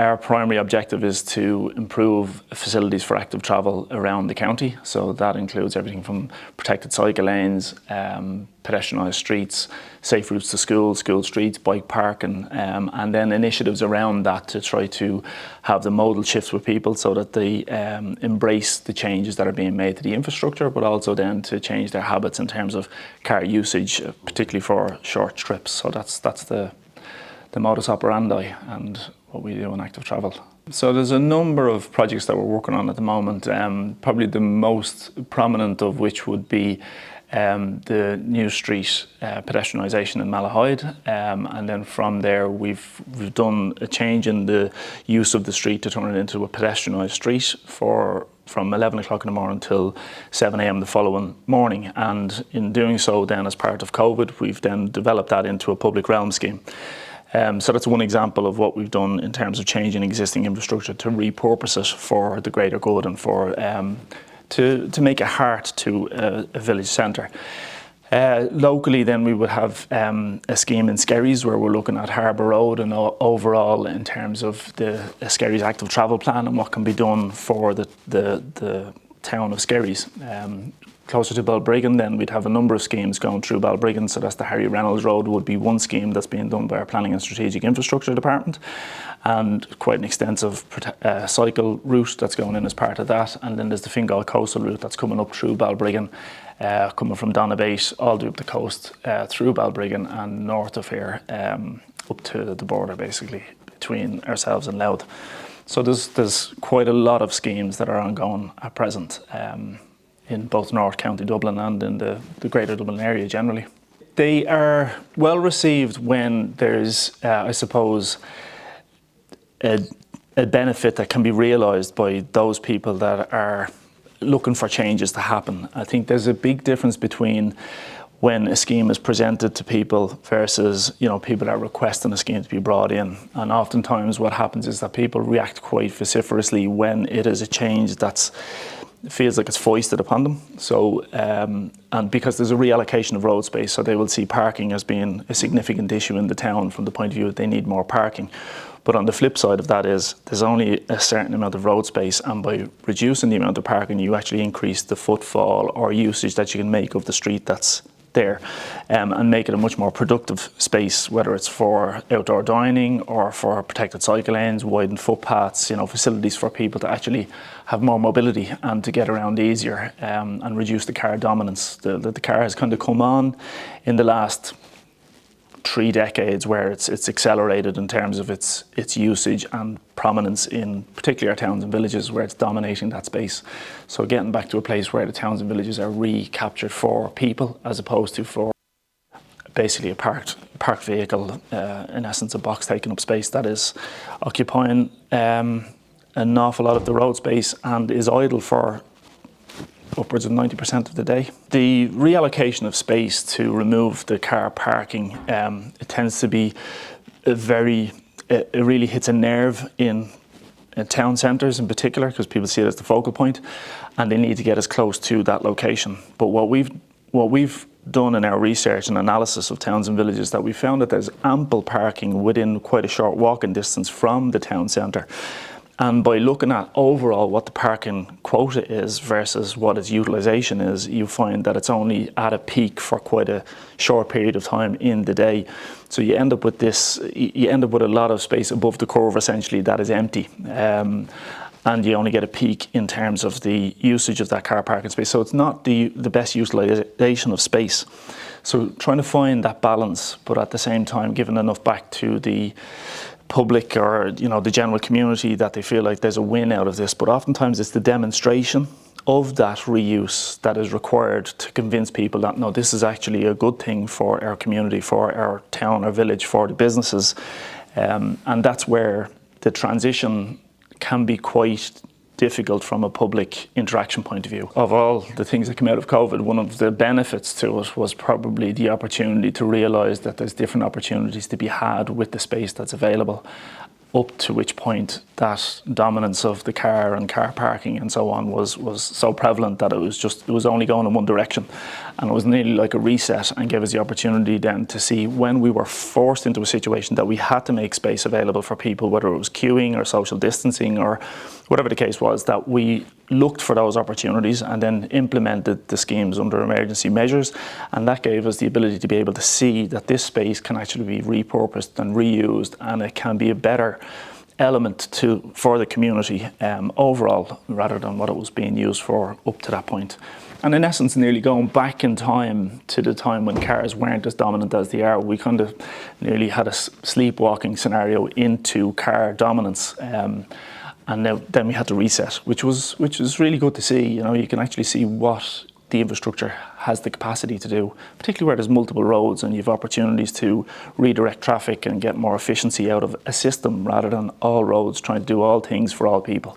Our primary objective is to improve facilities for active travel around the county. So that includes everything from protected cycle lanes, pedestrianised streets, safe routes to school, school streets, bike parking, and then initiatives around that to try to have the modal shifts with people so that they embrace the changes that are being made to the infrastructure, but also then to change their habits in terms of car usage, particularly for short trips. So that's the modus operandi and what we do in active travel. So there's a number of projects that we're working on at the moment, probably the most prominent of which would be the new street pedestrianisation in Malahide, and then from there we've done a change in the use of the street to turn it into a pedestrianised street from 11 o'clock in the morning till 7 a.m. the following morning, and in doing so then as part of COVID we've then developed that into a public realm scheme. So that's one example of what we've done in terms of changing existing infrastructure to repurpose it for the greater good and for to make a heart to a village centre. Locally then we would have a scheme in Skerries where we're looking at Harbour Road and overall in terms of the Skerries active travel plan and what can be done for the town of Skerries. Closer to Balbriggan then we'd have a number of schemes going through Balbriggan, so that's the Harry Reynolds Road would be one scheme that's being done by our Planning and Strategic Infrastructure Department, and quite an extensive cycle route that's going in as part of that, and then there's the Fingal coastal route that's coming up through Balbriggan, coming from Donabate all the way up the coast through Balbriggan and north of here up to the border basically between ourselves and Louth. So there's quite a lot of schemes that are ongoing at present in both North County Dublin and in the Greater Dublin area generally. They are well received when there's, I suppose, a benefit that can be realised by those people that are looking for changes to happen. I think there's a big difference between when a scheme is presented to people versus, you know, people are requesting a scheme to be brought in. And oftentimes what happens is that people react quite vociferously when it is a change that's feels like it's foisted upon them. So, and because there's a reallocation of road space, so they will see parking as being a significant issue in the town from the point of view that they need more parking. But on the flip side of that is there's only a certain amount of road space, and by reducing the amount of parking, you actually increase the footfall or usage that you can make of the street that's there, and make it a much more productive space, whether it's for outdoor dining or for protected cycle lanes, widened footpaths, you know, facilities for people to actually have more mobility and to get around easier, and reduce the car dominance. The car has kind of come on in the last 3 decades where it's accelerated in terms of its usage and prominence in particularly our towns and villages where it's dominating that space. So getting back to a place where the towns and villages are recaptured for people as opposed to for basically a parked vehicle, in essence a box taking up space that is occupying an awful lot of the road space and is idle for upwards of 90% of the day. The reallocation of space to remove the car parking, it tends to be it really hits a nerve in town centres in particular, because people see it as the focal point and they need to get as close to that location. But what we've done in our research and analysis of towns and villages, that we found that there's ample parking within quite a short walking distance from the town centre. And by looking at overall what the parking quota is versus what its utilisation is, you find that it's only at a peak for quite a short period of time in the day. So you end up with a lot of space above the curve essentially that is empty. And you only get a peak in terms of the usage of that car parking space. So it's not the best utilisation of space. So trying to find that balance, but at the same time giving enough back to the public or, you know, the general community that they feel like there's a win out of this. But oftentimes it's the demonstration of that reuse that is required to convince people that no, this is actually a good thing for our community, for our town or village, for the businesses, and that's where the transition can be quite difficult from a public interaction point of view. Of all the things that came out of COVID, one of the benefits to it was probably the opportunity to realise that there's different opportunities to be had with the space that's available. up to which point that dominance of the car and car parking and so on was so prevalent that it was only going in one direction, and it was nearly like a reset, and gave us the opportunity then to see when we were forced into a situation that we had to make space available for people, whether it was queuing or social distancing or whatever the case was, that we looked for those opportunities and then implemented the schemes under emergency measures. And that gave us the ability to be able to see that this space can actually be repurposed and reused, and it can be a better element for the community overall, rather than what it was being used for up to that point. And in essence, nearly going back in time to the time when cars weren't as dominant as they are, we kind of nearly had a sleepwalking scenario into car dominance. And then we had to reset, which was really good to see. You know, you can actually see what the infrastructure has the capacity to do, particularly where there's multiple roads and you have opportunities to redirect traffic and get more efficiency out of a system rather than all roads trying to do all things for all people.